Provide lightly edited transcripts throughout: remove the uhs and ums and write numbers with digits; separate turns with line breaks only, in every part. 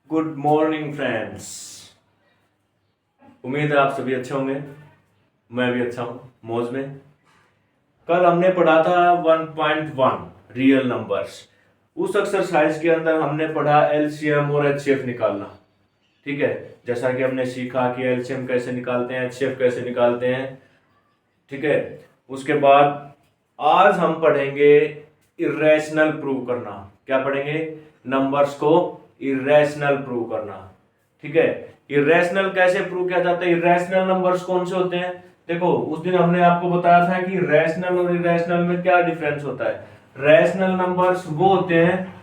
Good morning friends. उम्मीद है आप सभी अच्छे होंगे। मैं भी अच्छा हूँ, मौज में। कल हमने पढ़ा था 1.1 रियल नंबर्स। उस एक्सरसाइज के अंदर हमने पढ़ा एलसीएम और एचसीएफ निकालना। ठीक है, जैसा कि हमने सीखा कि एलसीएम कैसे निकालते हैं, एचसीएफ कैसे निकालते हैं। ठीक है, उसके बाद आज हम पढ़ेंगे इरेशनल प्रूव करना। क्या पढ़ेंगे? नंबर्स को इरेशनल प्रूव करना। ठीक है, इरेशनल कैसे प्रूव किया जाता है? इरेशनल नंबर्स कौन से होते हैं? देखो, उस दिन हमने आपको बताया था कि रैशनल और इरेशनल में क्या डिफरेंस होता है। रैशनल नंबर्स वो होते हैं,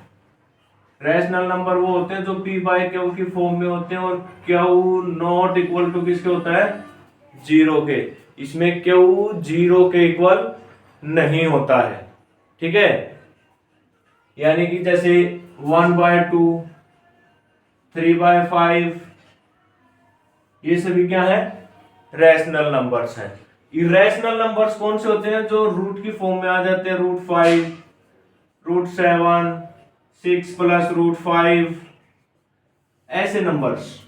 रैशनल नंबर वो होते हैं जो p बाय क्यू की फॉर्म में होते हैं और क्यू नॉट इक्वल टू किसके होता है? जीरो के। इसमें क्यू जीरो के इक्वल नहीं होता है। ठीक है, यानी कि जैसे 1/2, 3/5, ये सभी क्या है? रैशनल नंबर्स है। इरेशनल नंबर्स कौन से होते हैं? जो रूट की फॉर्म में आ जाते हैं, √5, √7, 6 + √5, ऐसे नंबर्स।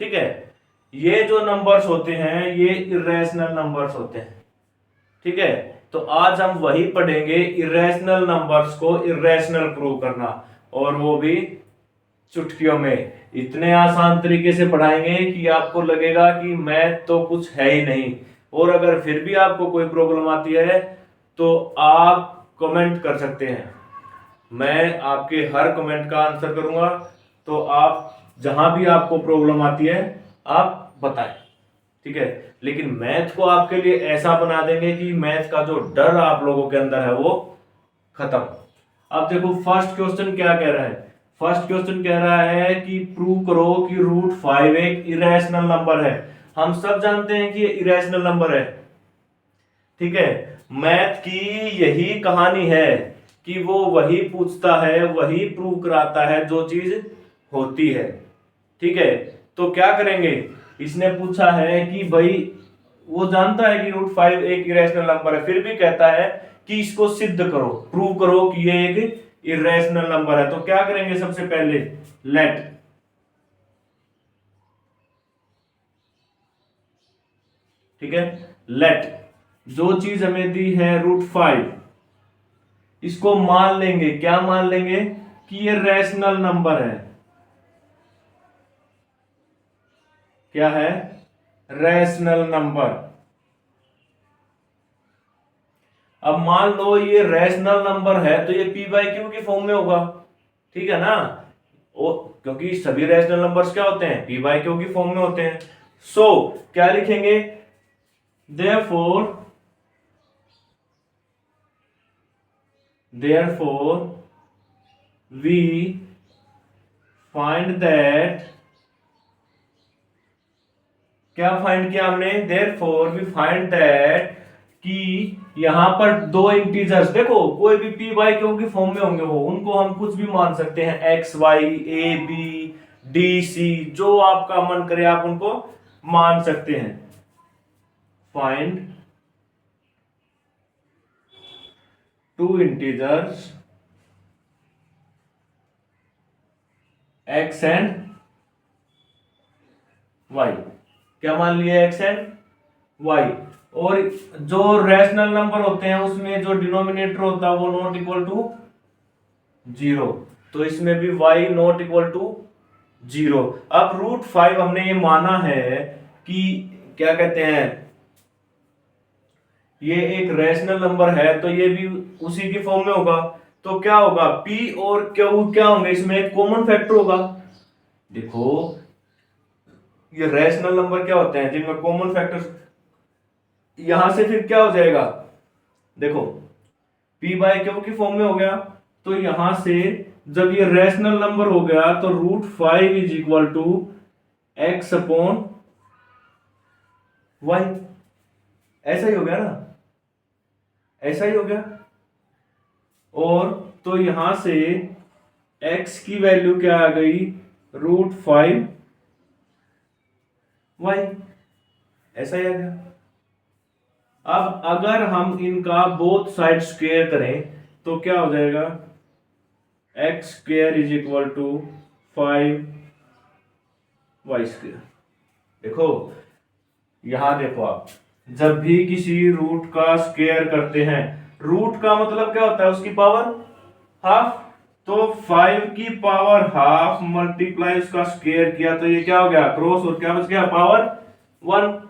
ठीक है, ये जो नंबर्स होते हैं ये इरेशनल नंबर्स होते हैं। ठीक है, तो आज हम वही पढ़ेंगे, इरेशनल नंबर्स को इरेशनल प्रूव करना, और वो भी चुटकियों में। इतने आसान तरीके से पढ़ाएंगे कि आपको लगेगा कि मैथ तो कुछ है ही नहीं। और अगर फिर भी आपको कोई प्रॉब्लम आती है तो आप कमेंट कर सकते हैं, मैं आपके हर कमेंट का आंसर करूंगा। तो आप जहां भी आपको प्रॉब्लम आती है आप बताएं। ठीक है, लेकिन मैथ को आपके लिए ऐसा बना देंगे कि मैथ का जो डर आप लोगों के अंदर है वो खत्म। अब देखो, फर्स्ट क्वेश्चन क्या कह रहा है? फर्स्ट क्वेश्चन कह रहा है कि प्रूव करो कि √5 एक इरेशनल नंबर है। हम सब जानते हैं कि ये इरेशनल नंबर है। ठीक है, मैथ की यही कहानी है कि वो वही पूछता है, वही प्रूव कराता है जो चीज होती है। ठीक है, तो क्या करेंगे? इसने पूछा है कि भाई, वो जानता है कि √5 एक इरेशनल नंबर है, फिर भी कहता है कि इसको सिद्ध करो, प्रूव करो कि ये एक इरेशनल नंबर है। तो क्या करेंगे? सबसे पहले लेट। ठीक है, लेट जो चीज हमें दी है √5, इसको मान लेंगे। क्या मान लेंगे? कि ये रैशनल नंबर है। क्या है? Rational number. अब मान लो ये रैशनल नंबर है तो ये p/q की फॉर्म में होगा। ठीक है ना? क्योंकि सभी रैशनल नंबर्स क्या होते हैं? p/q की फॉर्म में होते हैं। सो क्या लिखेंगे? therefore we find that, क्या फाइंड किया हमने? therefore we find that कि यहां पर दो इंटीजर्स, देखो कोई भी p/q की फॉर्म में होंगे वो, उनको हम कुछ भी मान सकते हैं, x, y, a, b, d, c, जो आपका मन करे आप उनको मान सकते हैं। Find two integers x and y। क्या मान लिया? x and y। और जो रैशनल नंबर होते हैं उसमें जो डिनोमिनेटर होता है वो नॉट इक्वल टू 0, तो इसमें भी y नॉट इक्वल टू 0। अब √5 हमने ये माना है कि क्या कहते हैं, ये एक रैशनल नंबर है, तो ये भी उसी की फॉर्म में होगा। तो क्या होगा? p और q क्या होंगे? इसमें एक कॉमन फैक्टर होगा। देखो, ये रैशनल नंबर क्या होते हैं जिनमें कॉमन फैक्टर, यहां से फिर क्या हो जाएगा? देखो, p/q की फॉर्म में हो गया, तो यहां से जब ये रैशनल नंबर हो गया तो √5 इज इक्वल टू x/y। ऐसा ही हो गया ना? ऐसा ही हो गया। और तो यहां से x की वैल्यू क्या आ गई? √5y। ऐसा ही आ गया। अब अगर हम इनका बोथ साइड स्क्वायर करें तो क्या हो जाएगा? x² is equal to 5 y square. देखो यहां देखो आप, जब भी किसी रूट का स्क्वायर करते हैं, रूट का मतलब क्या होता है, उसकी पावर हाफ। तो 5 की पावर हाफ मल्टीप्लाई उसका स्क्वायर किया तो ये क्या हो गया, क्रॉस, और क्या बच गया, power 1।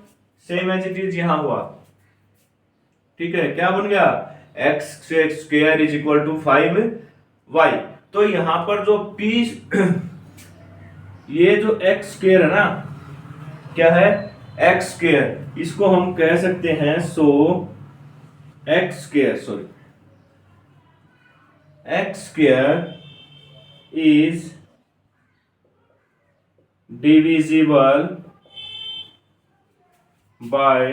Same as it is यहां हुआ। ठीक है, क्या बन गया, x square is equal to 5y। तो यहां पर जो p ये जो एक्स स्क्वायर है ना, क्या है, एक्स स्क्वायर, इसको हम कह सकते हैं x square is divisible by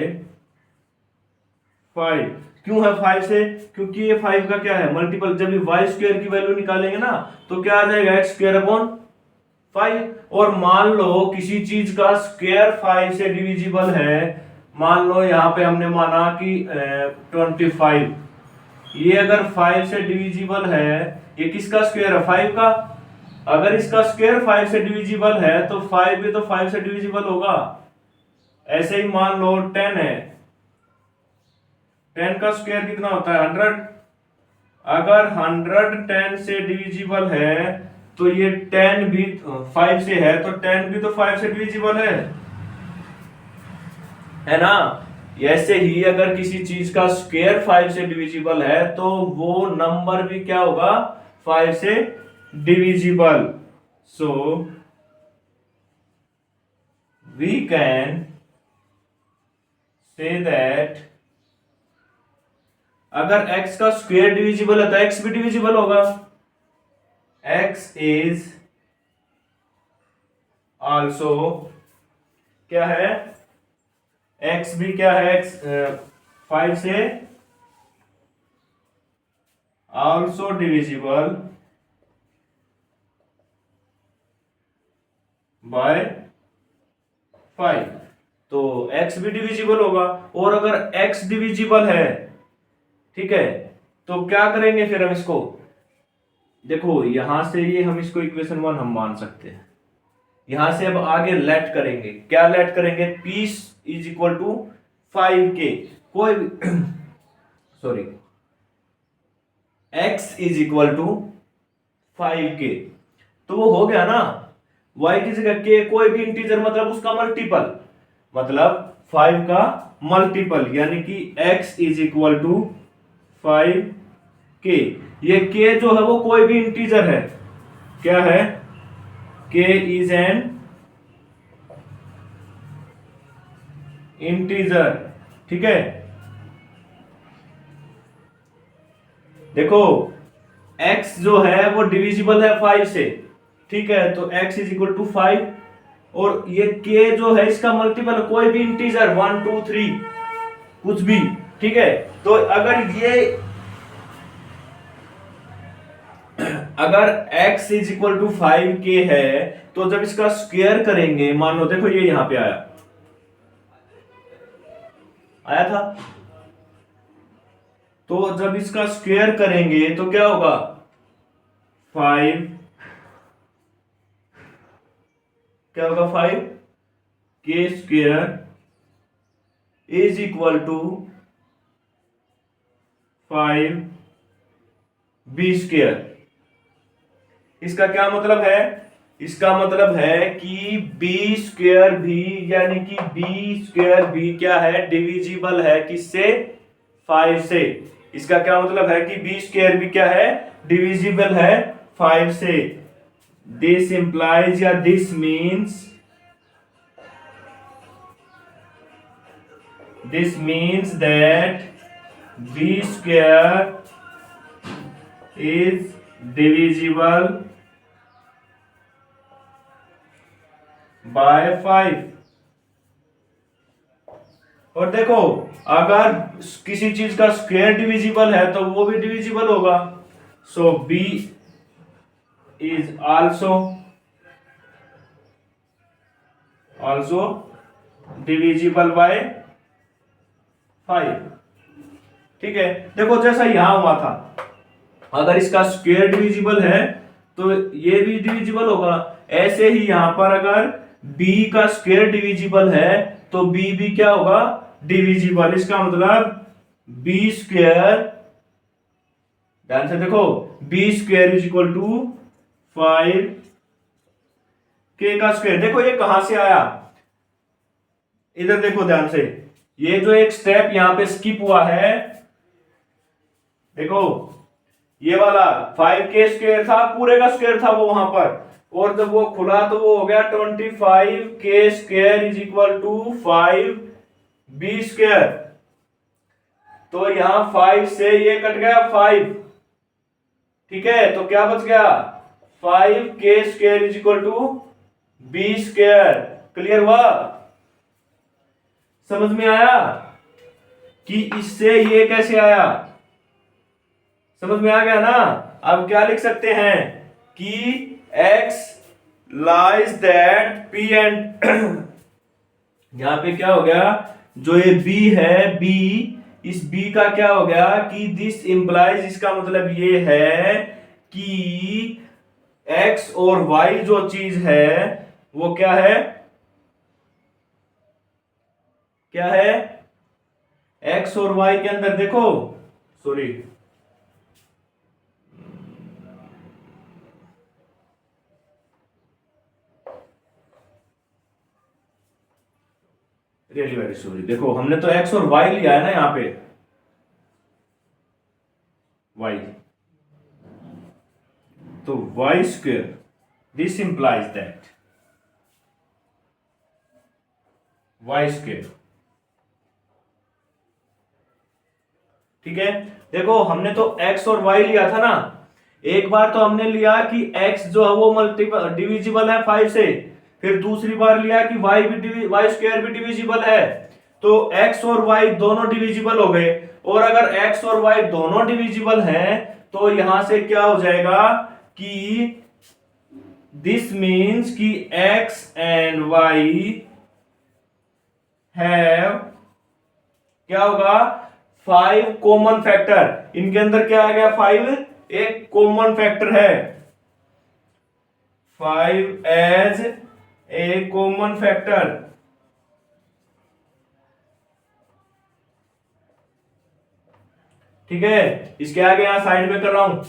5। क्यों है 5 से, क्योंकि ये 5 का क्या है, मल्टीपल। जब ये वाई स्क्वायर की वैल्यू निकालेंगे ना तो क्या आ जाएगा, एक्स स्क्वायर अपॉन 5। और मान लो किसी चीज का स्क्वायर 5 से डिविजिबल है, मान लो यहां पे हमने माना कि 25, ये अगर 5 से डिविजिबल है, ये किसका स्क्वायर है, 5 का। अगर इसका स्क्वायर 5 से डिविजिबल है तो 5 भी तो 5 से डिविजिबल होगा। ऐसे ही मान लो 10 है, 10 का स्क्वायर कितना होता है, 100। अगर 100 10 से डिविजिबल है तो ये 10 भी 5 से है, तो 10 भी तो 5 से डिविजिबल है ना। ऐसे ही अगर किसी चीज का स्क्वायर 5 से डिविजिबल है तो वो नंबर भी क्या होगा, 5 से divisible. So we can say that अगर x का स्क्वायर डिविजिबल है तो x भी डिविजिबल होगा। x इज आल्सो क्या है, x भी क्या है, x 5 से आल्सो डिविजिबल बाय 5। तो x भी डिविजिबल होगा। और अगर x डिविजिबल है, ठीक है, तो क्या करेंगे फिर हम इसको, देखो यहां से ये हम इसको इक्वेशन 1 हम मान सकते हैं। यहां से अब आगे लेट करेंगे, क्या लेट करेंगे, p is equal to 5k, कोई sorry x is equal to 5k। तो वो हो गया ना, y की जगह k, कोई भी इंटीजर मतलब उसका मल्टीपल, मतलब 5 का मल्टीपल, यानी कि x is equal to 5k। ये k जो है वो कोई भी इंटीजर है, क्या है, k इज एन इंटीजर। ठीक है, देखो x जो है वो डिविजिबल है 5 से, ठीक है, तो x इज इक्वल टू 5। और ये k जो है इसका मल्टीपल, कोई भी इंटीजर 1 2 3 कुछ भी, ठीक है। तो अगर x is equal to 5k है, तो जब इसका स्क्वायर करेंगे, मान लो देखो ये यहां पे आया था, तो जब इसका स्क्वायर करेंगे तो क्या होगा, 5 क्या होगा, 5k square is equal to 5b square. इसका क्या मतलब है, इसका मतलब है कि b स्क्वायर भी, यानी कि b स्क्वायर भी क्या है, डिविजिबल है किससे, 5 से। इसका क्या मतलब है कि b स्क्वायर भी क्या है, डिविजिबल है 5 से। दिस इंप्लाइज या this means that b square is divisible by 5। और देखो अगर किसी चीज का स्क्वायर डिविजिबल है तो वो भी डिविजिबल होगा। सो b is also divisible by 5। ठीक है, देखो जैसा यहां हुआ था, अगर इसका स्क्वायर डिविजिबल है तो ये भी डिविजिबल होगा। ऐसे ही यहां पर अगर b का स्क्वायर डिविजिबल है तो b भी क्या होगा, डिविजिबल। इसका मतलब b स्क्वायर, ध्यान से देखो, b square is equal to 5 k का स्क्वायर। देखो ये कहां से आया, इधर देखो ध्यान से, ये जो एक स्टेप यहां पे स्किप हुआ है, देखो ये वाला 5k स्क्वायर था, पूरे का स्क्वायर था वो वहां पर, और जब वो खुला तो वो हो गया 25k square is equal to 5b square. तो यहां 5 से ये कट गया 5, ठीक है, तो क्या बच गया 5k square is equal to b square. Clear हुआ, समझ में आया कि इससे ये कैसे आया, समझ में आ गया ना। अब क्या लिख सकते हैं कि x lies that p and यहां पे क्या हो गया, जो ये b है, b, इस b का क्या हो गया कि दिस इंप्लाइज, इसका मतलब ये है कि x और y जो चीज है वो क्या है, क्या है, x और y के अंदर देखो, सॉरी, रियली वेरी सॉरी, देखो हमने तो x और y लिया है ना यहां पे, y, तो y square, this implies that y square, ठीक है। देखो हमने तो x और y लिया था ना, एक बार तो हमने लिया कि x जो है वो मल्टीपल डिविजिबल है 5 से, फिर दूसरी बार लिया कि y भी y स्क्वायर भी डिविजिबल है, तो x और y दोनों डिविजिबल हो गए। और अगर x और y दोनों डिविजिबल हैं तो यहां से क्या हो जाएगा कि दिस मीन्स कि x एंड y हैव, क्या होगा, 5 कॉमन फैक्टर। इनके अंदर क्या आ गया, 5 एक कॉमन फैक्टर है, 5 एज ए कॉमन फैक्टर, ठीक है। इसके आगे यहां साइड में कर रहा हूं,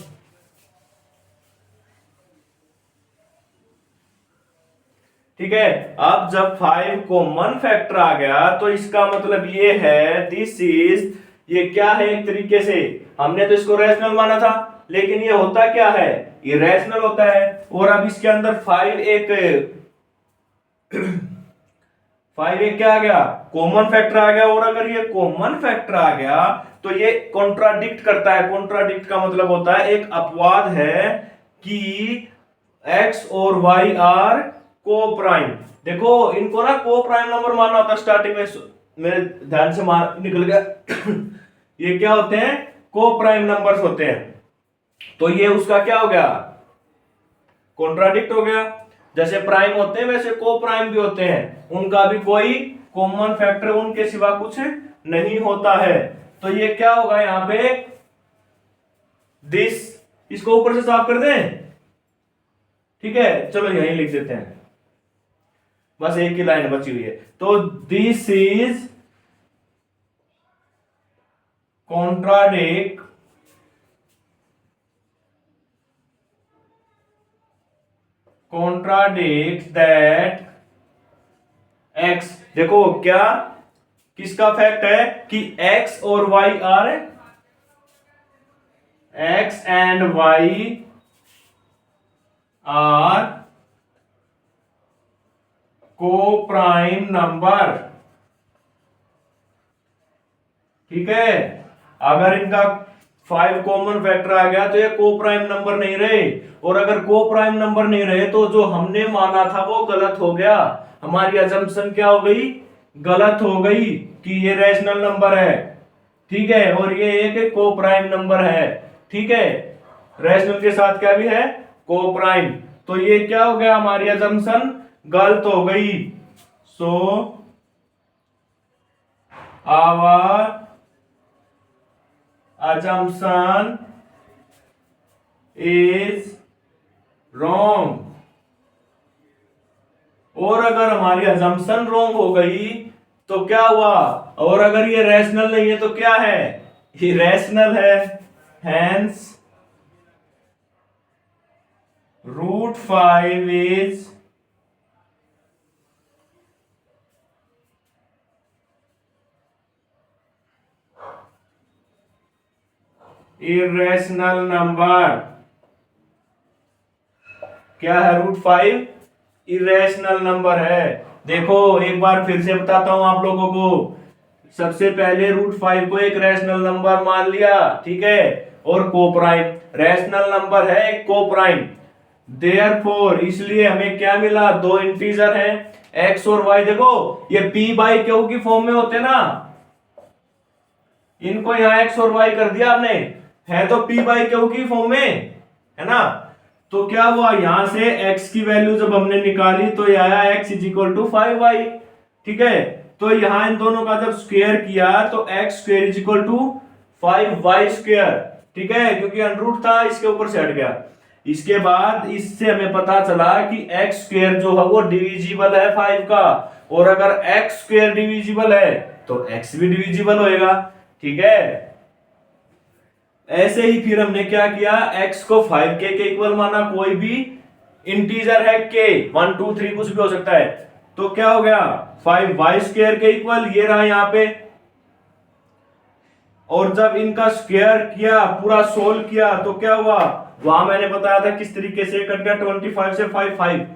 ठीक है। अब जब 5 कॉमन फैक्टर आ गया तो इसका मतलब ये है, दिस इज, ये क्या है, एक तरीके से हमने तो इसको रैशनल माना था, लेकिन ये होता क्या है, ये रैशनल होता है। और अब इसके अंदर 5 एक 5 एक क्या आ गया, कॉमन फैक्टर आ गया। और अगर ये कॉमन फैक्टर आ गया तो ये कॉन्ट्राडिक्ट करता है, कॉन्ट्राडिक्ट का मतलब होता है एक अपवाद है कि x और y आर को प्राइम। देखो इनको ना को प्राइम नंबर मानना होता है, स्टार्टिंग में मेरे ध्यान से मार निकल गया ये क्या होते हैं, को प्राइम नंबर्स होते हैं। तो ये उसका क्या हो गया, कॉन्ट्राडिक्ट हो गया। जैसे प्राइम होते हैं वैसे को प्राइम भी होते हैं, उनका भी कोई कॉमन फैक्टर उनके सिवा कुछ नहीं होता है। तो ये क्या होगा यहां पे, दिस, इसको ऊपर से साफ कर दें, ठीक है, चलो यहीं लिख देते हैं, बस एक ही लाइन बची हुई है। तो this is contradict that x, देखो क्या, किसका फैक्ट है कि x और y are, x and y are को प्राइम नंबर, ठीक है। अगर इनका 5 कॉमन फैक्टर आ गया तो ये को प्राइम नंबर नहीं रहे, और अगर को प्राइम नंबर नहीं रहे तो जो हमने माना था वो गलत हो गया, हमारी अजम्पशन क्या हो गई, गलत हो गई कि ये रैशनल नंबर है, ठीक है, और ये एक को प्राइम नंबर है, ठीक है। रैशनल के साथ क्या भी है, को प्राइम। तो ये क्या हो गया, हमारी अजम्पशन गलत हो गई। So our assumption is wrong। और अगर हमारी अजम्पशन रॉन्ग हो गई तो क्या हुआ, और अगर ये रैशनल नहीं है तो क्या है, ये रैशनल है, हेंस √5 इज इरेशनल नंबर। क्या है, √5 इरेशनल नंबर है। देखो एक बार फिर से बताता हूं आप लोगों को। सबसे पहले √5 को एक रैशनल नंबर मान लिया, ठीक है, और कोप्राइम रैशनल नंबर है, एक कोप्राइम। देयरफॉर इसलिए हमें क्या मिला, दो इंटीजर हैं x और y। देखो ये p/q की फॉर्म में होते ना, इनको यहां x और y कर दिया आपने, है तो p/q की फॉर्म में, है ना। तो क्या हुआ, यहां से x की वैल्यू जब हमने निकाली तो ये आया x = 5y, ठीक है। तो यहां इन दोनों का जब स्क्वायर किया तो x² = 5y², ठीक है, क्योंकि √ था इसके ऊपर से हट गया। इसके बाद इससे हमें पता चला कि x² जो है वो डिविजिबल है 5 का, और अगर x² डिविजिबल है तो x भी डिविजिबल होएगा, ठीक है। ऐसे ही फिर हमने क्या किया, x को 5k के इक्वल माना, कोई भी इंटीजर है k, 1 2 3 कुछ भी हो सकता है, तो क्या हो गया 5y² के इक्वल, ये रहा यहां पे। और जब इनका स्क्वायर किया, पूरा सोल्व किया, तो क्या हुआ, वहां मैंने बताया था किस तरीके से कट गया, 25 से 5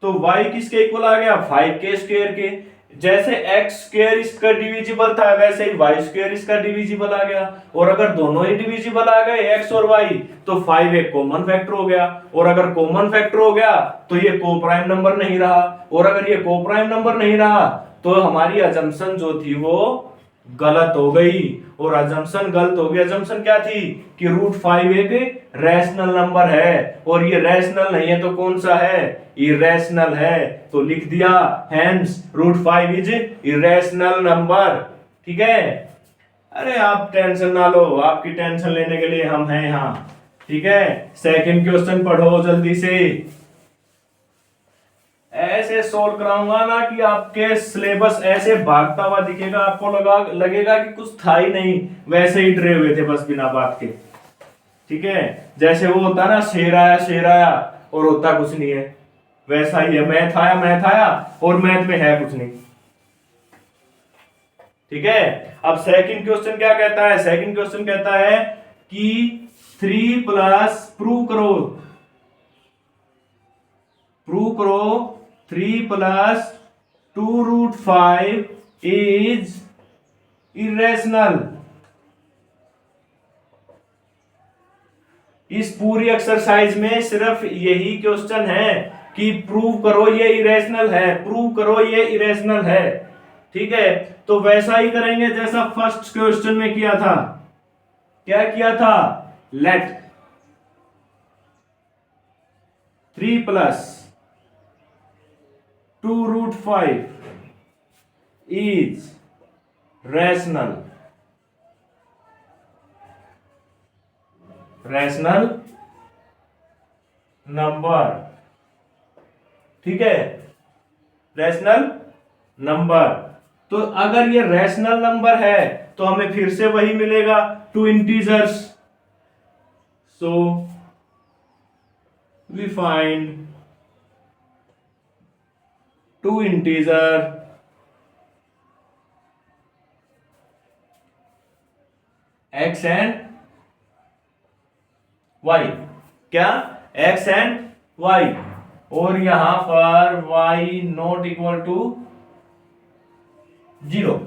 तो y किसके इक्वल आ गया, 5k² के। जैसे x² इसका डिविजिबल था वैसे ही y² इसका डिविजिबल आ गया, और अगर दोनों ही डिविजिबल आ गए x और y तो 5 एक कॉमन फैक्टर हो गया, और अगर कॉमन फैक्टर हो गया तो ये कोप्राइम नंबर नहीं रहा, और अगर ये कोप्राइम नंबर नहीं रहा तो हमारी अजम्पशन जो थी वो गलत हो गई। और अजम्पशन गलत हो गई। अजम्पशन क्या थी कि √5 एक रैशनल नंबर है, और ये रैशनल नहीं है तो कौन सा है, इरेशनल है। तो लिख दिया हेंस √5 इज इरेशनल नंबर, ठीक है। अरे आप टेंशन ना लो, आपकी टेंशन लेने के लिए हम हैं यहाँ, ठीक है। सेकंड क्वेश्चन पढ़ो जल्दी से। ऐसे सोल्व कराऊंगा ना कि आपके सिलेबस ऐसे भागता हुआ दिखेगा, आपको लगेगा कि कुछ था ही नहीं, वैसे ही डरे हुए थे बस बिना बात के, ठीक है। जैसे वो होता ना, शेर आया और होता कुछ नहीं है, वैसा ही है। मैथ आया और मैथ में है कुछ नहीं, ठीक है। अब सेकंड क्वेश्चन क्या कहता है, सेकंड क्वेश्चन कहता है कि 3+ प्रूव करो 3 + 2√5 इज इरेशनल। इस पूरी एक्सरसाइज में सिर्फ यही क्वेश्चन है कि प्रूव करो ये इरेशनल है, प्रूव करो ये इरेशनल है, ठीक है। तो वैसा ही करेंगे जैसा फर्स्ट क्वेश्चन में किया था। क्या किया था, लेट 3 + 2√5 इज रैशनल नंबर, ठीक है, रैशनल नंबर। तो अगर ये रैशनल नंबर है तो हमें फिर से वही मिलेगा, 2 integers. So we find 2 integer x and y। क्या, x एंड y, और यहां पर y ≠ 0,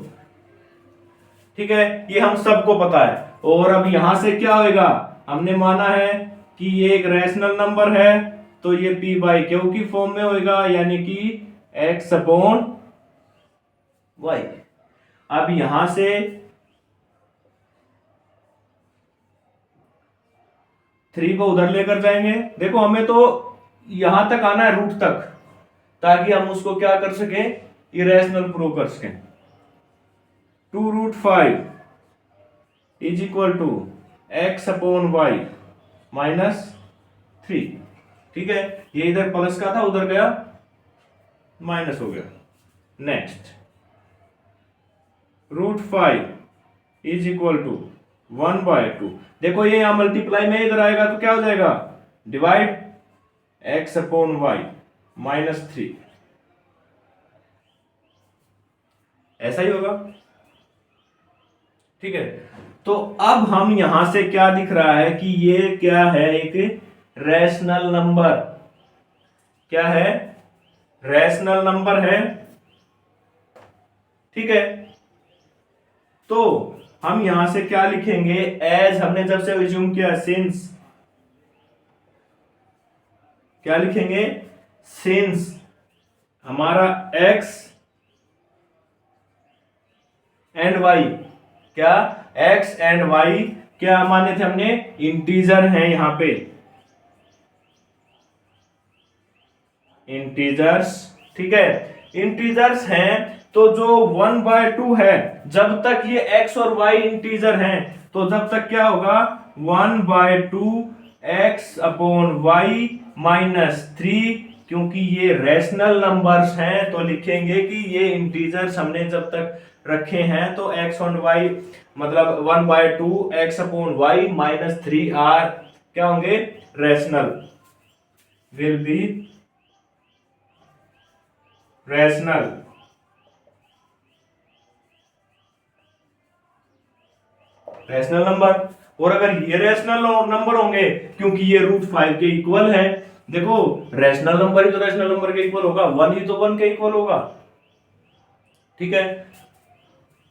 ठीक है। ये हम सबको पता है। और अब यहां से क्या होएगा, हमने माना है कि ये एक रैशनल नंबर है तो ये p/q की फॉर्म में होएगा, यानी कि x/y। अब यहां से 3 को उधर लेकर जाएंगे। देखो हमें तो यहां तक आना है, रूट तक, ताकि हम उसको क्या कर सकें, इरेशनल प्रूव कर सकें। 2√5 इज इक्वल टू x/y -3, ठीक है। ये इधर प्लस का था उधर गया माइनस हो गया। Next, √5 is equal to 1/2। देखो ये यहां मल्टीप्लाई में इधर आएगा तो क्या हो जाएगा, डिवाइड x/y -3, ऐसा ही होगा। ठीक है, तो अब हम यहां से क्या दिख रहा है कि ये क्या है, एक रैशनल नंबर। क्या है, रैशनल नंबर है। ठीक है, तो हम यहां से क्या लिखेंगे, एज हमने जब से रिज्यूम किया, सिंस, क्या लिखेंगे, सिंस हमारा x एंड y, क्या x एंड y क्या माने थे हमने, इंटीजर हैं यहां पे, इंटीजर्स। ठीक है, इंटीजर्स हैं तो जो 1/2 है, जब तक ये x और y इंटीजर हैं तो जब तक क्या होगा, 1/2 x/y -3, क्योंकि ये रैशनल नंबर्स हैं तो लिखेंगे कि ये इंटीजर्स हमने जब तक रखे हैं तो x और y मतलब 1/2 x/y -3 आर क्या होंगे, rational, will be rational. Rational number, और अगर ये रैशनल नंबर होंगे क्योंकि ये √5 के इक्वल है, देखो रैशनल नंबर ही तो रैशनल नंबर के इक्वल होगा, 1 ही तो 1 के इक्वल होगा। ठीक है,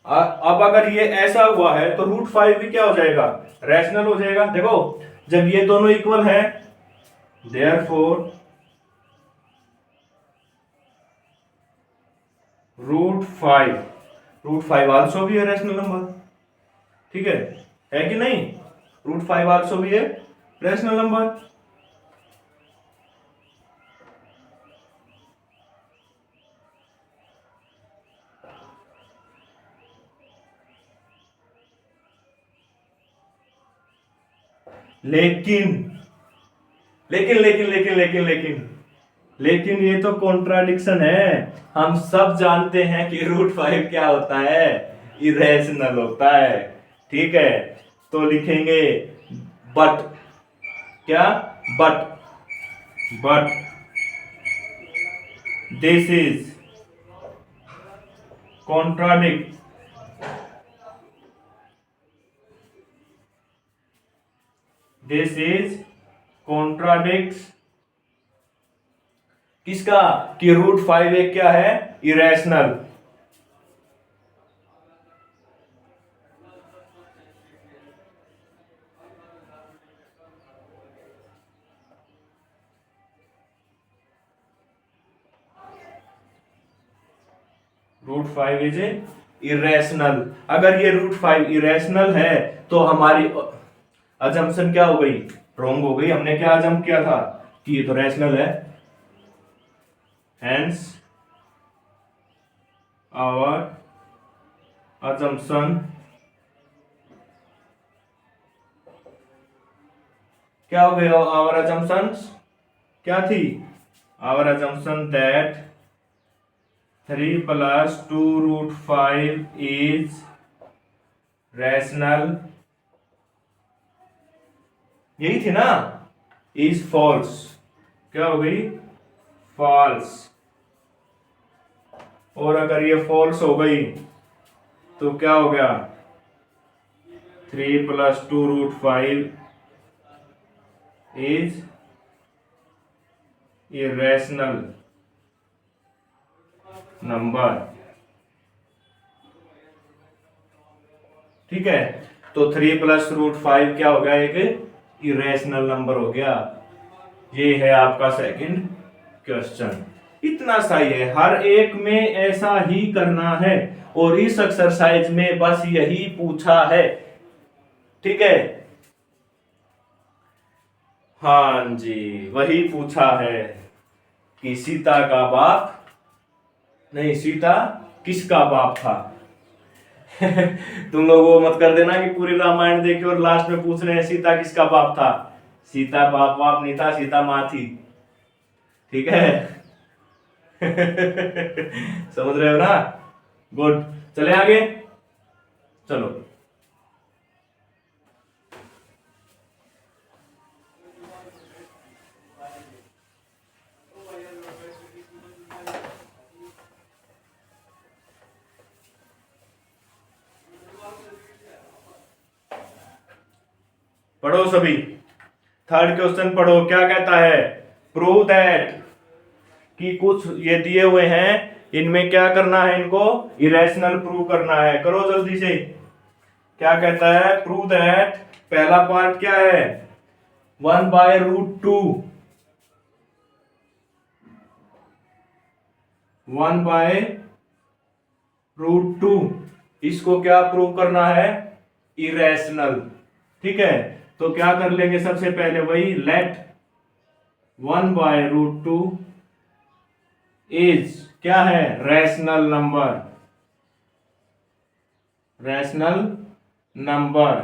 अब अगर ये ऐसा हुआ है तो √5 भी क्या हो जाएगा, रैशनल हो जाएगा। देखो जब ये दोनों इक्वल है, देयरफॉर √5 आल्सो भी है रैशनल नंबर। ठीक है कि नहीं, √5 आल्सो भी है रैशनल नंबर। लेकिन लेकिन लेकिन लेकिन लेकिन लेकिन लेकिन ये तो कॉन्ट्राडिक्शन है। हम सब जानते हैं कि √5 क्या होता है, इरेशनल होता है। ठीक है, तो लिखेंगे बट, क्या, but this is contradict, this is contradicts किसका, कि √5 एक क्या है, इरेशनल। √5 is irrational. अगर ये √5 इरेशनल है तो हमारी अजम्पशन क्या हो गई, रॉन्ग हो गई। हमने क्या अजम किया था कि ये तो रैशनल है, हेंस आवर अजम्पशन क्या हो गया, आवर अजम्पशंस क्या थी, our assumption that 3 + 2√5 is rational, यही थी ना, इज फॉल्स, क्या हो गई, फॉल्स। और अगर ये फॉल्स हो गई तो क्या हो गया, 3 + 2√5 इज इरेशनल नंबर। ठीक है, तो 3 + √5 क्या हो गया, एक इरेशनल नंबर हो गया। ये है आपका सेकंड क्वेश्चन। इतना सही है, हर एक में ऐसा ही करना है और इस एक्सरसाइज में बस यही पूछा है। ठीक है, हाँ जी वही पूछा है कि सीता का बाप नहीं, सीता किसका बाप था। तुम लोग वो मत कर देना कि पूरी रामायण देखी और लास्ट में पूछ रहे हैं सीता किसका बाप था। सीता बाप नहीं था, सीता माँ थी। ठीक है, समझ रहे हो ना? गुड। चले आगे, चलो। पढ़ो सभी, थर्ड क्वेश्चन पढ़ो। क्या कहता है? प्रूव दैट, कि कुछ ये दिए हुए हैं, इनमें क्या करना है? इनको इरेशनल प्रूव करना है। करो जल्दी से। क्या कहता है? प्रूव दैट, पहला पार्ट क्या है? 1/√2, 1/√2, इसको क्या प्रूव करना है? इरेशनल। ठीक है, तो क्या कर लेंगे? सबसे पहले वही, लेट 1/√2 इज क्या है? Rational number, rational number.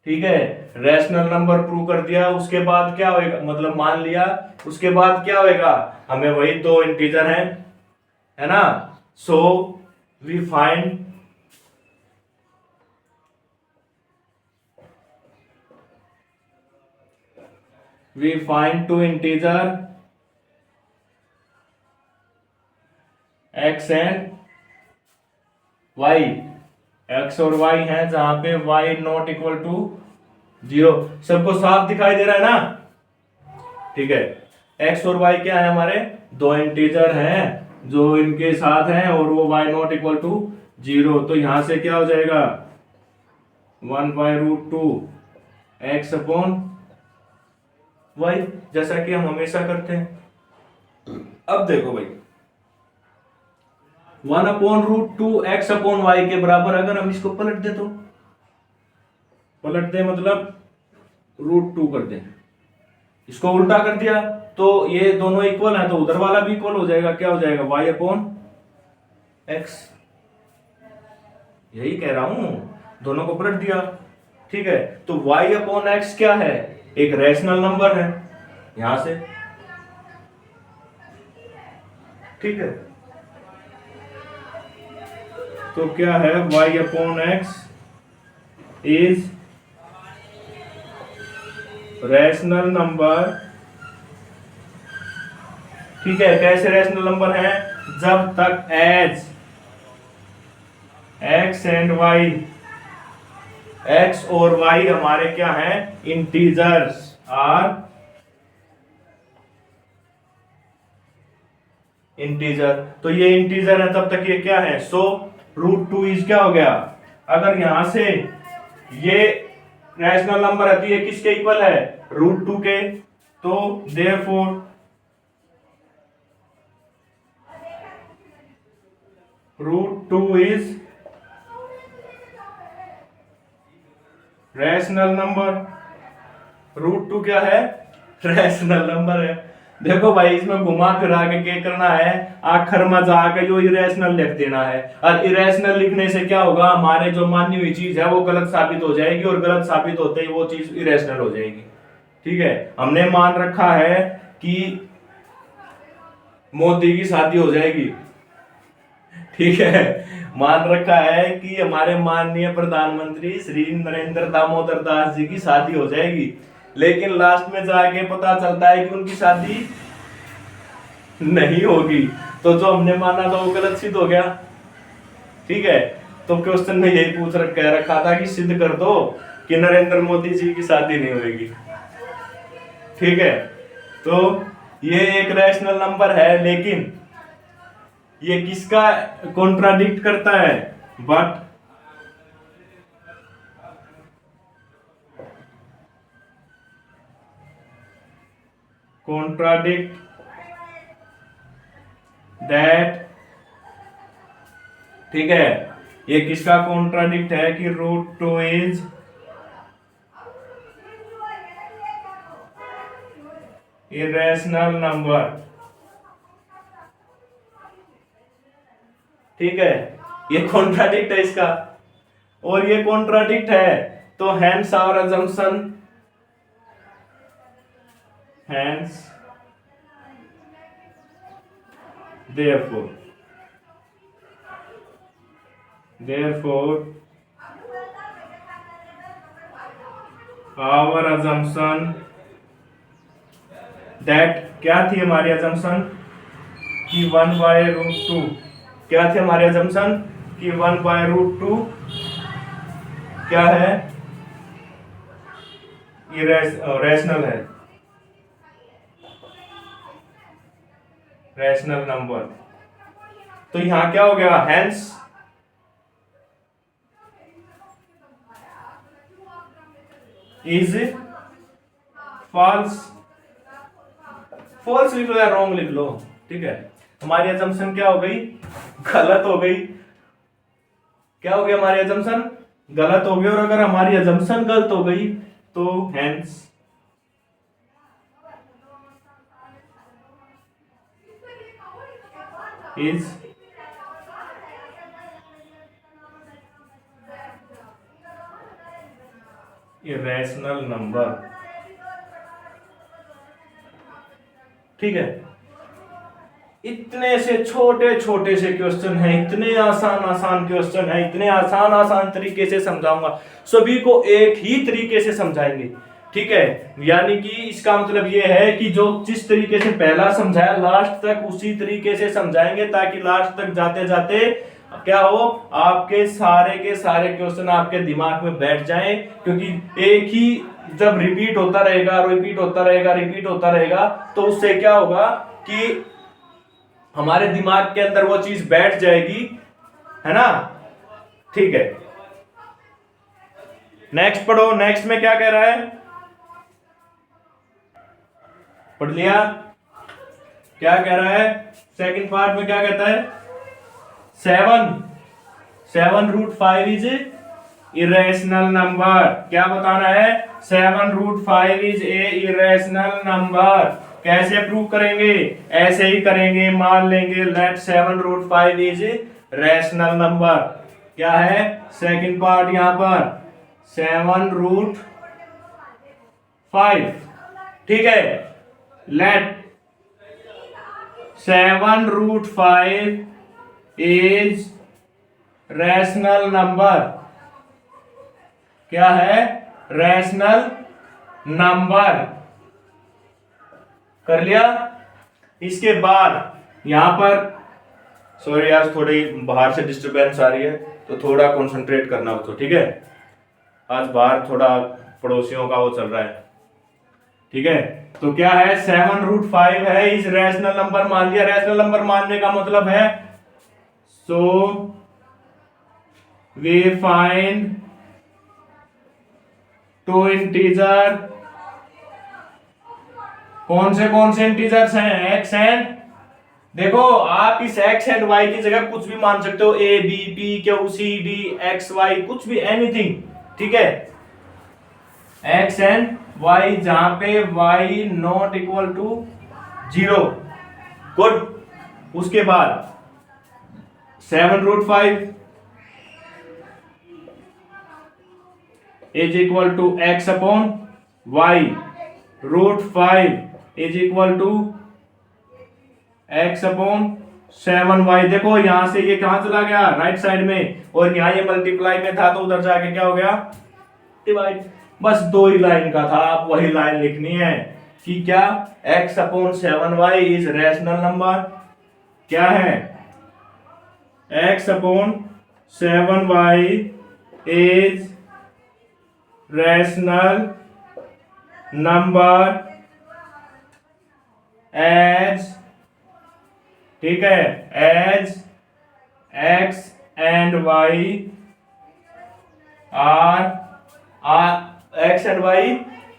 ठीक है, रैशनल नंबर प्रूव कर दिया। उसके बाद क्या होएगा? मतलब मान लिया, उसके बाद क्या होएगा? हमें वही दो इंटीजर है ना? So we find two integer x and y। x और y है, जहां पे y नॉट इक्वल टू 0। सबको साफ दिखाई दे रहा है ना? ठीक है, x और y क्या है? हमारे दो इंटीजर हैं जो इनके साथ हैं, और वो y नॉट इक्वल टू 0। तो यहां से क्या हो जाएगा? 1/√2 x अपॉन y, जैसा कि हम हमेशा करते हैं। अब देखो भाई, 1/√2 x अपॉन y के बराबर अगर हम इसको पलट दे, तो पलट दे मतलब √2 कर दे। इसको उल्टा कर दिया तो ये दोनों इक्वल है, तो उधर वाला भी इक्वल हो जाएगा। क्या हो जाएगा? y upon x। यही कह रहा हूं, दोनों को पलट दिया। ठीक है, तो y अपॉन x क्या है? एक रैशनल नंबर है, यहां से। ठीक है, तो क्या है? y upon x is rational number. ठीक है, कैसे रैशनल नंबर है? जब तक as x and y, x और y हमारे क्या हैं? Integers are integer. तो ये इंटीजर है, तब तक ये क्या है? सो √2 इज क्या हो गया? अगर यहां से ये रैशनल नंबर है तो ये किसके इक्वल है? √2 के। तो देयरफॉर √2 इज रैशनल नंबर। √2 क्या है? रैशनल नंबर है। देखो भाई, इसमें घुमा फिरा के क्या करना है? आखिर में जाकर जो इरेशनल लिख देना है। और इरेशनल लिखने से क्या होगा? हमारे जो मानी हुई चीज है वो गलत साबित हो जाएगी, और गलत साबित होते ही वो चीज इरेशनल हो जाएगी। ठीक है, हमने मान रखा है कि मोदी की शादी हो जाएगी। ठीक है, मान रखा है कि हमारे माननीय प्रधानमंत्री श्री नरेंद्र दामोदर दास जी की शादी हो जाएगी, लेकिन लास्ट में जाके पता चलता है कि उनकी शादी नहीं होगी। तो जो हमने माना था वो गलत सिद्ध हो गया। ठीक है, तो क्वेश्चन में यही पूछ रखा था कि सिद्ध कर दो कि नरेंद्र मोदी जी की शादी नहीं होगी। ठीक है, तो ये एक रैशनल नंबर है, लेकिन ये किसका कॉन्ट्राडिक्ट करता है? But contradict that. ठीक है, ये किसका कॉन्ट्राडिक्ट है? कि √2 इज इरेशनल नंबर। ठीक है, ये कॉन्ट्राडिक्ट है इसका, और ये कॉन्ट्राडिक्ट है, तो hence our assumption, hence therefore our assumption that, क्या थी हमारी assumption कि 1/√2, क्या थी हमारी assumption कि 1/√2 क्या है, रैशनल है, रैशनल नंबर। तो यहां क्या हो गया, हेंस इज फॉल्स। फॉल्स लिख लो या रॉन्ग लिख लो, ठीक है। हमारी assumption क्या हो गई, गलत हो गई। क्या हो गया, हमारी assumption गलत हो गई। और अगर हमारी assumption गलत हो गई तो हेंस इज इरेशनल नंबर, ठीक है। इतने से छोटे छोटे से क्वेश्चन हैं, इतने आसान आसान क्वेश्चन हैं, इतने आसान आसान तरीके से समझाऊंगा, सभी को एक ही तरीके से समझाएंगे, ठीक है। यानी कि इसका मतलब ये है कि जो जिस तरीके से पहला समझाया लास्ट तक उसी तरीके से समझाएंगे, ताकि लास्ट तक जाते जाते क्या हो, आपके सारे के सारे क्वेश्चन आपके दिमाग में बैठ जाएं। क्योंकि एक ही जब रिपीट होता रहेगा, रिपीट होता रहेगा, रिपीट होता रहेगा, तो उससे क्या होगा कि हमारे दिमाग के अंदर वो चीज बैठ जाएगी, है ना, ठीक है। नेक्स्ट पढ़ो, नेक्स्ट में क्या कह रहा है, पढ़ लिया, क्या कह रहा है, सेकंड पार्ट में क्या कहता है, 7√5 इज इरेशनल नंबर। क्या बताना है, 7√5 इज ए इरेशनल नंबर। कैसे प्रूव करेंगे, ऐसे ही करेंगे, मान लेंगे लेट 7√5 इज रैशनल नंबर। क्या है, सेकंड पार्ट यहां पर 7√5, ठीक है। Let 7√5 is rational number. क्या है, रैशनल नंबर। कर लिया। इसके बाद यहां पर, सॉरी यार थोड़ी बाहर से डिस्टरबेंस आ रही है, तो थोड़ा कंसंट्रेट करना हो, तो ठीक है। आज बाहर थोड़ा पड़ोसियों का वो चल रहा है, ठीक है। तो क्या है, 7√5 है, इस रैशनल नंबर मान लिया। रैशनल नंबर मानने का मतलब है, so we find two integer. कौन से इंटीजर्स हैं, एक्स एंड, देखो आप इस एक्स एंड वाई की जगह कुछ भी मान सकते हो, A B P Q C D X Y, कुछ भी, एनीथिंग, ठीक है। एक्स एंड वाई, जहां पे Y not equal to 0, good. उसके बाद 7√5 is equal to X upon Y, √5 is equal to X upon 7y। देखो यहां से ये कहां चला गया, राइट साइड में, और यहां ये मल्टीप्लाई में था, तो उधर जाके क्या हो गया, डिवाइड। बस दो ही लाइन का था, आप वही लाइन लिखनी है कि क्या, x upon 7y is rational number. क्या है, x upon 7y is rational number as, ठीक है, as x and y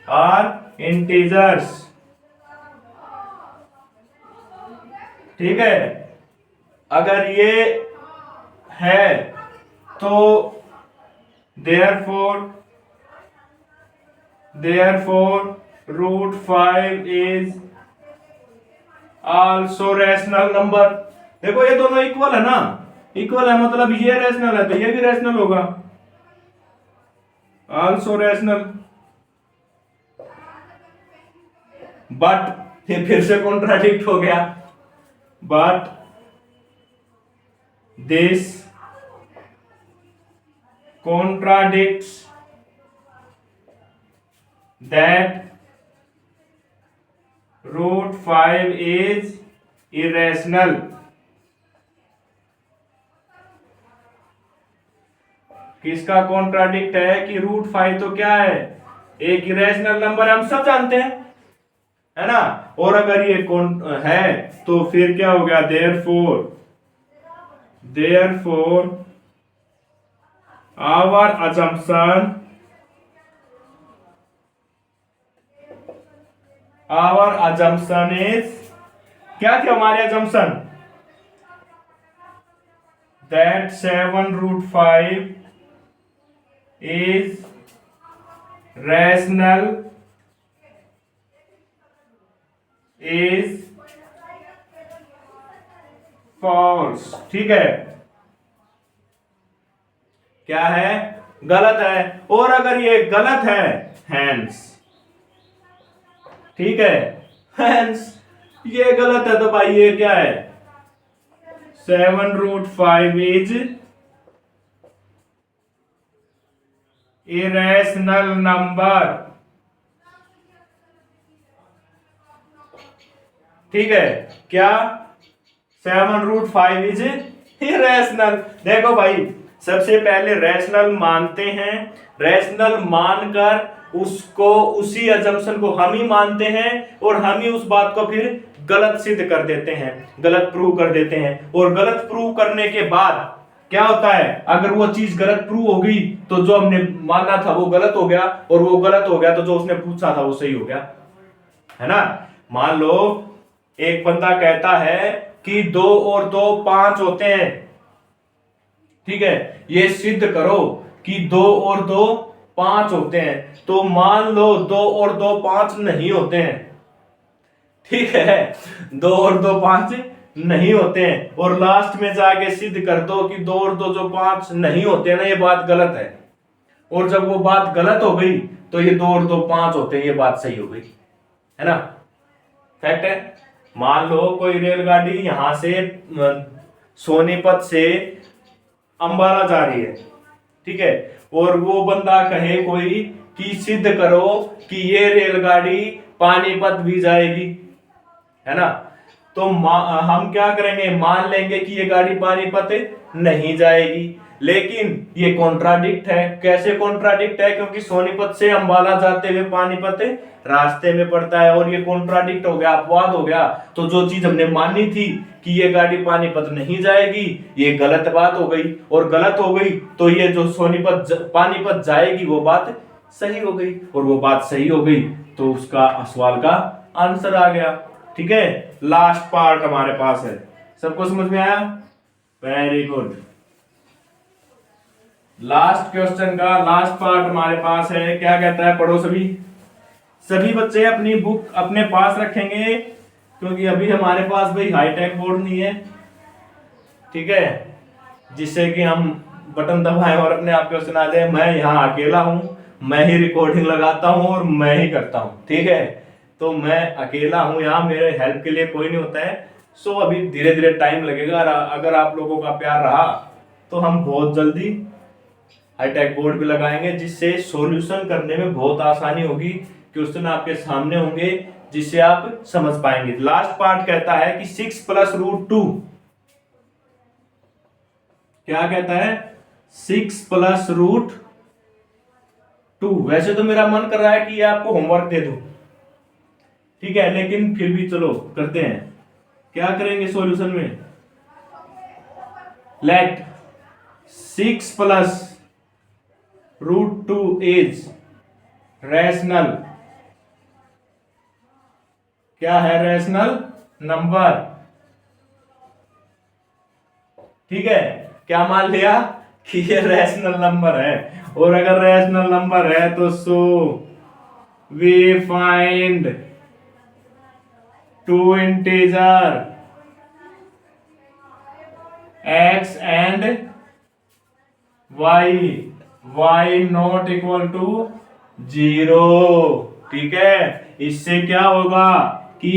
are integers, ठीक है। अगर ये है तो therefore √5 is also rational number. देखो ये दोनों इक्वल है ना, इक्वल है मतलब ये रैशनल है तो ये भी रैशनल होगा, आल्सो रैशनल। बट ये फिर से कॉन्ट्राडिक्ट हो गया, but this contradicts that root 5 is irrational। किसका कॉन्ट्राडिक्ट है कि रूट 5 तो क्या है, एक इरेशनल नंबर, हम सब जानते हैं, है ना। और अगर ये है तो फिर क्या हो गया, therefore our assumption is, क्या थी हमारे assumption, that 7√5 is rational is false। ठीक है, क्या है, गलत है। और अगर ये गलत है, हैंस, ठीक है, हैंस ये गलत है, तो भाई ये क्या है, 7√5 इज इरेशनल नंबर। ठीक है, क्या, 7√5 इज इरेशनल। देखो भाई, सबसे पहले रैशनल मानते हैं, रैशनल मानकर उसको, उसी अजम्पशन को हम ही मानते हैं और हम ही उस बात को फिर गलत सिद्ध कर देते हैं, गलत प्रूव कर देते हैं। और गलत प्रूव करने के बाद क्या होता है, अगर वो चीज गलत प्रूव हो गई तो जो हमने माना था वो गलत हो गया, और वो गलत हो गया तो जो उसने पूछा था वो सही हो गया, है ना। मान लो एक बंदा कहता है कि 2 और 2 5 होते हैं, ठीक है, ये सिद्ध करो कि 2 और 2 5 होते हैं। तो मान लो 2 और 2 5 नहीं होते हैं, ठीक है, 2 और 2 5 नहीं होते हैं, और लास्ट में जाके सिद्ध कर दो कि 2 और 2 जो 5 नहीं होते हैं ना, ये बात गलत है। और जब वो बात गलत हो गई तो ये 2 और 2 5 होते हैं, ये बात सही हो गई, है ना। फैक्ट है। मान लो कोई रेलगाड़ी यहां से सोनीपत से अंबाला जा रही है, ठीक है, और वो बंदा कहे कोई कि सिद्ध करो कि ये रेलगाड़ी पानीपत भी जाएगी, है ना। तो हम क्या करेंगे, मान लेंगे कि ये गाड़ी पानीपत नहीं जाएगी, लेकिन ये कॉन्ट्राडिक्ट है। कैसे कॉन्ट्राडिक्ट है, क्योंकि सोनीपत से अंबाला जाते हुए पानीपत रास्ते में पड़ता है, और ये कॉन्ट्राडिक्ट हो गया, अपवाद हो गया। तो जो चीज हमने मानी थी कि ये गाड़ी पानीपत नहीं जाएगी, ये गलत बात हो गई, और गलत हो गई तो ये जो सोनीपत पानीपत जाएगी वो बात सही हो गई, और वो बात सही हो गई तो उसका सवाल का आंसर आ गया। ठीक है, लास्ट पार्ट हमारे पास है, सबको समझ में आया, वेरी गुड। लास्ट क्वेश्चन का लास्ट पार्ट हमारे पास है, क्या कहता है, पढ़ो सभी। सभी बच्चे अपनी बुक अपने पास रखेंगे, क्योंकि अभी हमारे पास भाई हाईटेक बोर्ड नहीं है, ठीक है, जिससे कि हम बटन दबाएं और अपने आप क्वेश्चन आ जाए। मैं यहाँ अकेला हूं, मैं ही रिकॉर्डिंग लगाता हूं और मैं ही करता हूं, ठीक है, तो मैं अकेला हूं यहाँ, मेरे हेल्प के लिए कोई नहीं होता है। सो अभी धीरे धीरे टाइम लगेगा, अगर आप लोगों का प्यार रहा तो हम बहुत जल्दी हाईटेक बोर्ड भी लगाएंगे, जिससे सॉल्यूशन करने में बहुत आसानी होगी, क्वेश्चन आपके सामने होंगे जिससे आप समझ पाएंगे। लास्ट पार्ट कहता है कि 6 + √2, क्या कहता है, 6 + √2। वैसे तो मेरा मन कर रहा है कि ये आपको होमवर्क दे दूं, ठीक है, लेकिन फिर भी चलो करते हैं। क्या करेंगे सॉल्यूशन में, लेट 6 + √2 इज रैशनल। क्या है, रैशनल नंबर, ठीक है, क्या मान लिया कि ये रैशनल नंबर है, और अगर रैशनल नंबर है तो so we find 2 integer x and y not equal to 0, ठीक है। इससे क्या होगा कि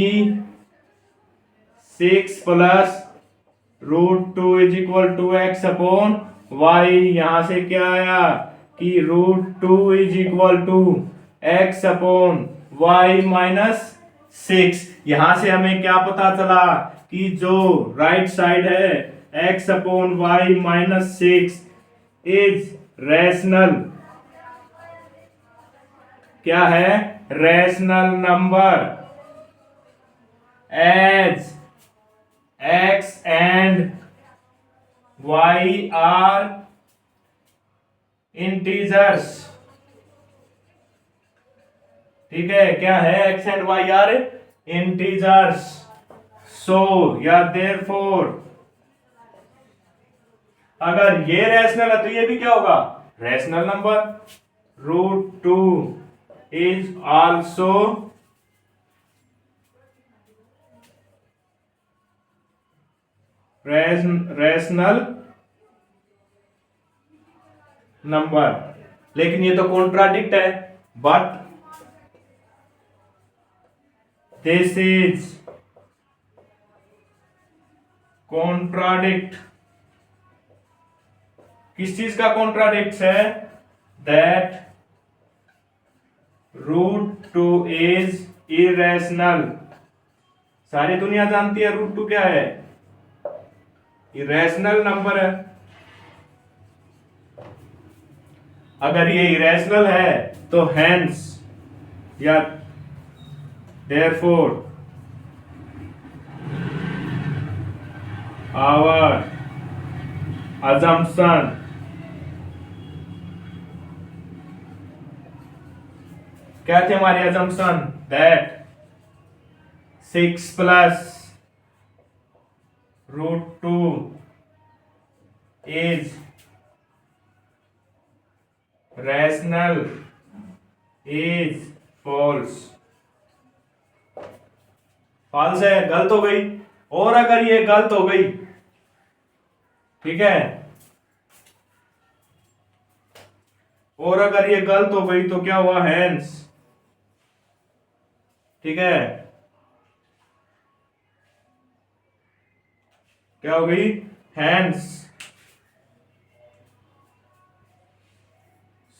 6 + √2 is equal to X upon Y. यहां से क्या आया कि √2 is equal to X upon Y minus 6। यहां से हमें क्या पता चला कि जो राइट साइड है X upon Y minus 6 is rational. क्या है? Rational number as x and y are integers। ठीक है, क्या है? x and y are integers। so या therefore अगर ये रैशनल है तो ये भी क्या होगा? Rational number. √2 is also rational number. लेकिन ये तो कॉन्ट्राडिक्ट है, बट दिस इज कॉन्ट्राडिक्ट। किस चीज का कॉन्ट्राडिक्ट है? That √2 is irrational. सारी दुनिया जानती है √2 क्या है? इरेशनल नंबर है। अगर ये इरेशनल है तो हेंस या therefore our assumption क्या थे हमारी assumption? that 6 plus √2 is rational is false। False है, गलत हो गई। और अगर ये गलत हो गई, ठीक है, और अगर ये गलत हो गई तो क्या हुआ? हेंस। ठीक है, क्या हो गई? Hence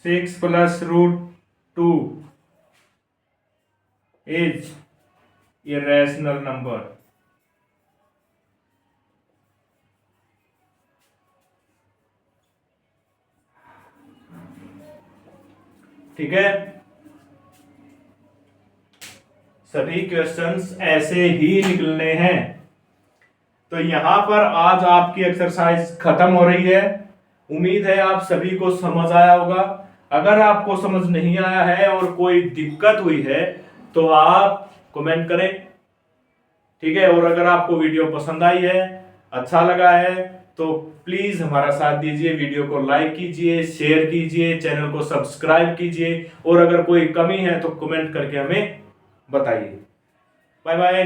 6 plus √2 is irrational number। ठीक है, सभी क्वेश्चंस ऐसे ही निकलने हैं। तो यहां पर आज आपकी एक्सरसाइज खत्म हो रही है। उम्मीद है आप सभी को समझ आया होगा। अगर आपको समझ नहीं आया है और कोई दिक्कत हुई है तो आप कमेंट करें। ठीक है, और अगर आपको वीडियो पसंद आई है, अच्छा लगा है, तो प्लीज हमारा साथ दीजिए, वीडियो को लाइक कीजिए, शेयर कीजिए, चैनल को सब्सक्राइब कीजिए, और अगर कोई कमी है तो कमेंट करके हमें बताइए। Bye bye.